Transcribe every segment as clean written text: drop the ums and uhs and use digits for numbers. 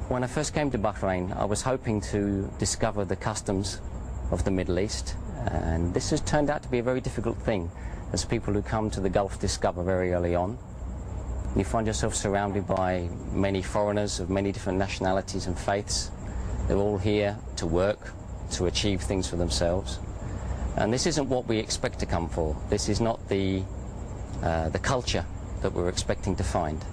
When I first came to Bahrain, I was hoping to discover the customs of the Middle East, and this has turned out to be a very difficult thing, as people who come to the Gulf discover very early on. You find yourself surrounded by many foreigners of many different nationalities and faiths. They're all here to work, to achieve things for themselves. And this isn't what we expect to come for. This is not the culture that we're expecting to find.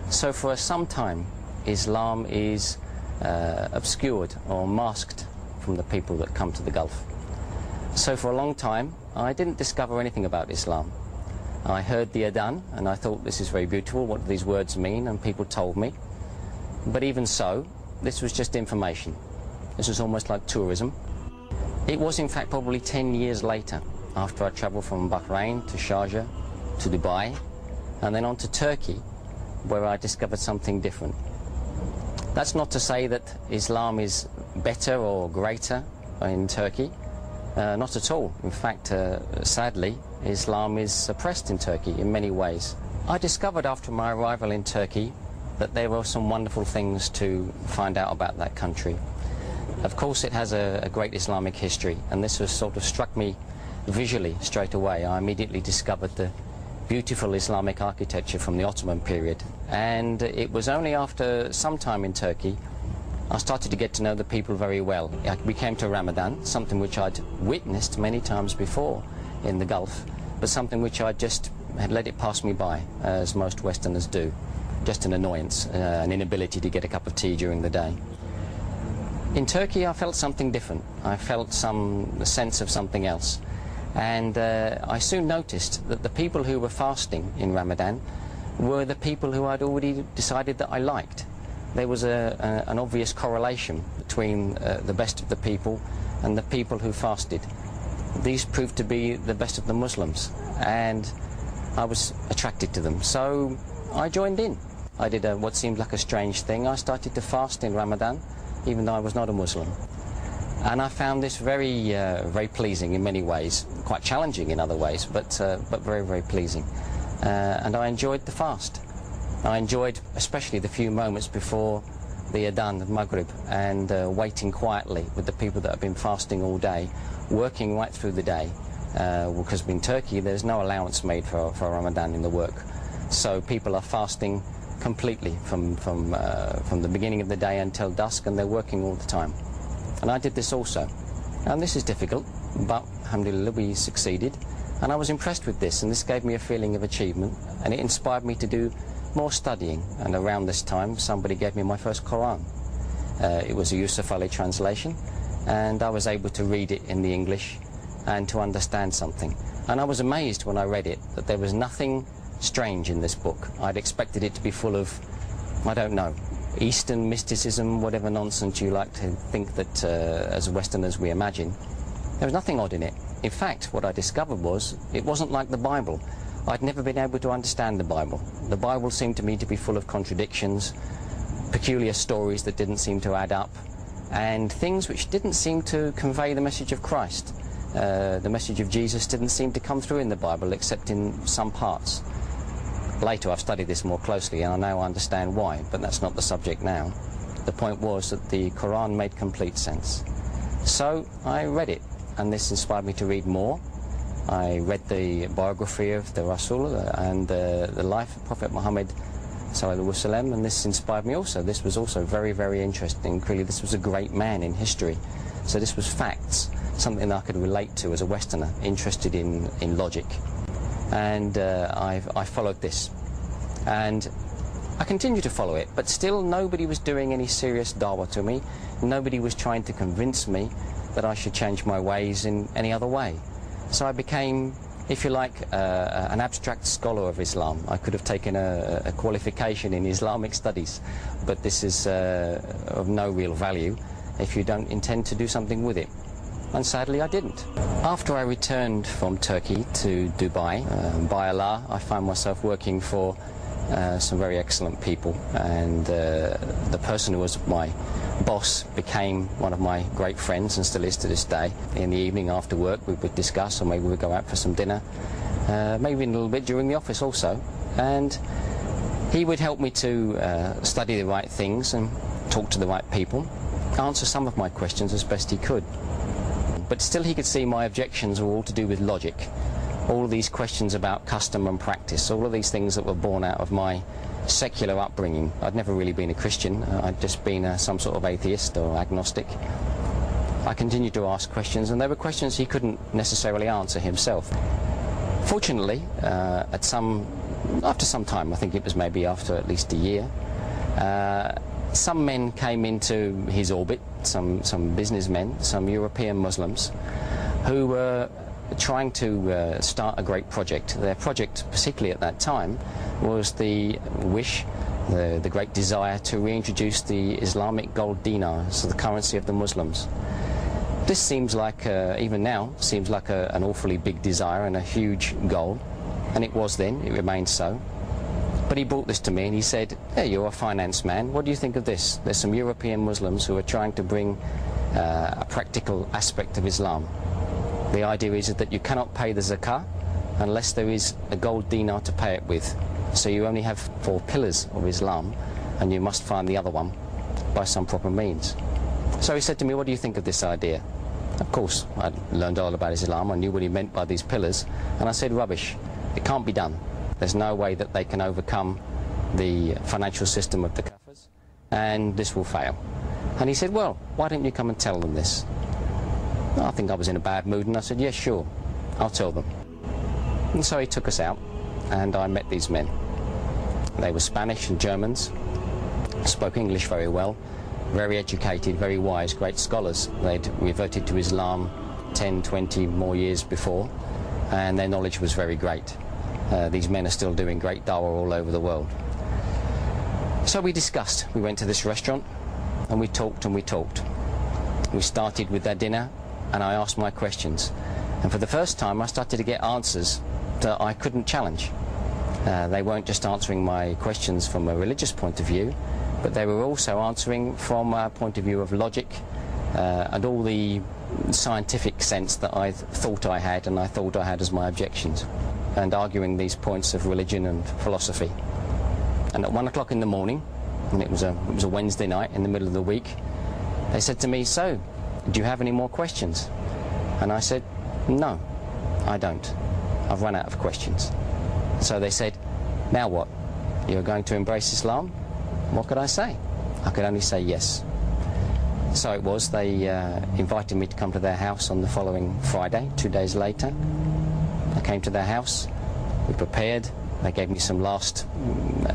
So for some time, Islam is obscured or masked from the people that come to the Gulf. So for a long time, I didn't discover anything about Islam. I heard the adhan and I thought, this is very beautiful, what do these words mean? And people told me. But even so, this was just information. This was almost like tourism. It was in fact probably 10 years later, after I travelled from Bahrain to Sharjah to Dubai and then on to Turkey, where I discovered something different. That's not to say that Islam is better or greater in Turkey. Not at all. In fact, sadly, Islam is suppressed in Turkey in many ways. I discovered after my arrival in Turkey that there were some wonderful things to find out about that country. Of course, it has a great Islamic history, and this has sort of struck me visually straight away. I immediately discovered the beautiful Islamic architecture from the Ottoman period, and it was only after some time in Turkey I started to get to know the people very well. We came to Ramadan, something which I'd witnessed many times before in the Gulf, but something which I just had let it pass me by, as most Westerners do. Just an annoyance, an inability to get a cup of tea during the day. In Turkey I felt something different. I felt some sense of something else. And I soon noticed that the people who were fasting in Ramadan were the people who I'd already decided that I liked. There was an obvious correlation between the best of the people and the people who fasted. These proved to be the best of the Muslims, and I was attracted to them. So I joined in. I did what seemed like a strange thing. I started to fast in Ramadan, even though I was not a Muslim. And I found this very, very pleasing in many ways, quite challenging in other ways, but very, very pleasing. And I enjoyed the fast. I enjoyed especially the few moments before the adhan of Maghrib and waiting quietly with the people that have been fasting all day, working right through the day, because in Turkey there's no allowance made for Ramadan in the work. So people are fasting completely from the beginning of the day until dusk, and they're working all the time. And I did this also. And this is difficult, but alhamdulillah we succeeded. And I was impressed with this, and this gave me a feeling of achievement, and it inspired me to do more studying. And around this time somebody gave me my first Quran. It was a Yusuf Ali translation, and I was able to read it in the English and to understand something. And I was amazed when I read it that there was nothing strange in this book. I'd expected it to be full of, I don't know, Eastern mysticism, whatever nonsense you like to think that as Westerners we imagine. There was nothing odd in it. In fact, what I discovered was it wasn't like the Bible. I'd never been able to understand the Bible. The Bible seemed to me to be full of contradictions, peculiar stories that didn't seem to add up, and things which didn't seem to convey the message of Christ. The message of Jesus didn't seem to come through in the Bible except in some parts. Later I've studied this more closely and I now understand why, but that's not the subject now. The point was that the Quran made complete sense. So I read it, and this inspired me to read more. I read the biography of the Rasul and the life of Prophet Muhammad sallallahu alaihi wasallam, and this inspired me also. This was also very, very interesting. Clearly this was a great man in history. So this was facts, something that I could relate to as a Westerner, interested in logic. And I followed this. And I continue to follow it, but still nobody was doing any serious dawah to me. Nobody was trying to convince me that I should change my ways in any other way. So I became, if you like, an abstract scholar of Islam. I could have taken a qualification in Islamic studies, but this is of no real value if you don't intend to do something with it. And sadly I didn't. After I returned from Turkey to Dubai, by Allah, I found myself working for some very excellent people, and the person who was my boss became one of my great friends and still is to this day. In the evening after work we would discuss, or maybe we'd go out for some dinner, maybe a little bit during the office also, and he would help me to study the right things, and talk to the right people, answer some of my questions as best he could. But still he could see my objections were all to do with logic. All of these questions about custom and practice, all of these things that were born out of my secular upbringing. I'd never really been a Christian, I'd just been some sort of atheist or agnostic. I continued to ask questions, and they were questions he couldn't necessarily answer himself. Fortunately, after some time, I think it was maybe after at least a year, some men came into his orbit, some businessmen, some European Muslims, who were trying to start a great project. Their project, particularly at that time, was the wish, the great desire to reintroduce the Islamic gold dinar as the currency of the Muslims. This seems like, even now, seems like an awfully big desire and a huge goal, and it was then, it remains so. But he brought this to me and he said, "Hey, you're a finance man, what do you think of this? There's some European Muslims who are trying to bring a practical aspect of Islam. The idea is that you cannot pay the zakah unless there is a gold dinar to pay it with. So you only have 4 pillars of Islam, and you must find the other one by some proper means." So he said to me, "What do you think of this idea?" Of course, I'd learned all about Islam, I knew what he meant by these pillars, and I said, "Rubbish, it can't be done. There's no way that they can overcome the financial system of the Kafirs, and this will fail." And he said, "Well, why don't you come and tell them this?" I think I was in a bad mood, and I said, "Yes, sure, I'll tell them." And so he took us out, and I met these men. They were Spanish and Germans, spoke English very well, very educated, very wise, great scholars. They'd reverted to Islam 10, 20 more years before, and their knowledge was very great. These men are still doing great dawah all over the world. So we discussed. We went to this restaurant, and we talked and we talked. We started with their dinner, and I asked my questions. And for the first time, I started to get answers that I couldn't challenge. They weren't just answering my questions from a religious point of view, but they were also answering from a point of view of logic and all the scientific sense that I thought I had and I thought I had as my objections, and arguing these points of religion and philosophy. And at 1 o'clock in the morning, and it was a Wednesday night in the middle of the week, they said to me, "So, do you have any more questions?" And I said, "No, I don't. I've run out of questions." So they said, "Now what? You're going to embrace Islam?" What could I say? I could only say yes. So it was. They invited me to come to their house on the following Friday, 2 days later. I came to their house, we prepared, they gave me some last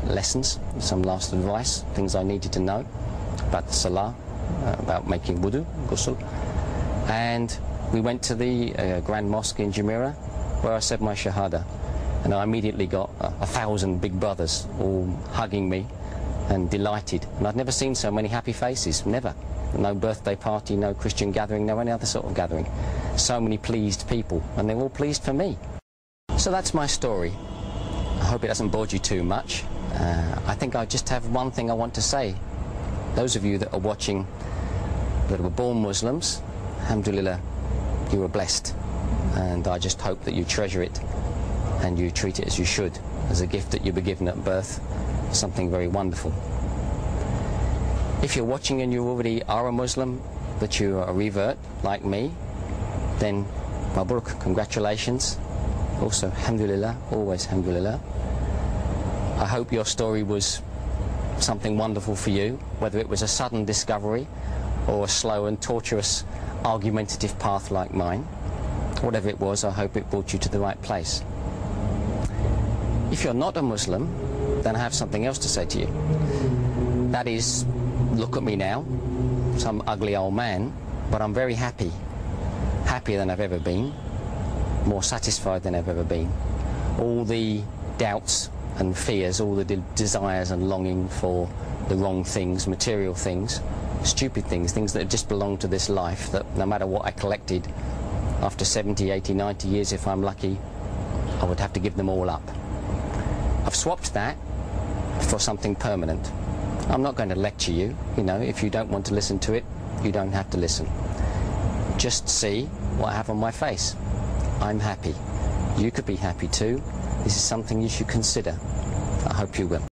lessons, some last advice, things I needed to know about the Salah, about making wudu, ghusl. And we went to the Grand Mosque in Jumeirah, where I said my Shahada. And I immediately got 1,000 big brothers all hugging me and delighted. And I'd never seen so many happy faces, never. No birthday party, no Christian gathering, no any other sort of gathering. So many pleased people, and they're all pleased for me. So that's my story. I hope it hasn't bored you too much. I think I just have one thing I want to say. Those of you that are watching that were born Muslims, alhamdulillah, you were blessed. And I just hope that you treasure it and you treat it as you should, as a gift that you were given at birth, something very wonderful. If you're watching and you already are a Muslim, but you are a revert like me, then Mabruk, congratulations. Also, alhamdulillah, always alhamdulillah. I hope your story was something wonderful for you, whether it was a sudden discovery or a slow and tortuous argumentative path like mine. Whatever it was, I hope it brought you to the right place. If you're not a Muslim, then I have something else to say to you. That is, look at me now, some ugly old man, but I'm very happy. Happier than I've ever been, more satisfied than I've ever been. All the doubts and fears, all the desires and longing for the wrong things, material things, stupid things, things that just belong to this life, that no matter what I collected, after 70, 80, 90 years, if I'm lucky, I would have to give them all up. I've swapped that for something permanent. I'm not going to lecture you, you know, if you don't want to listen to it, you don't have to listen. Just see what I have on my face. I'm happy. You could be happy too. This is something you should consider. I hope you will.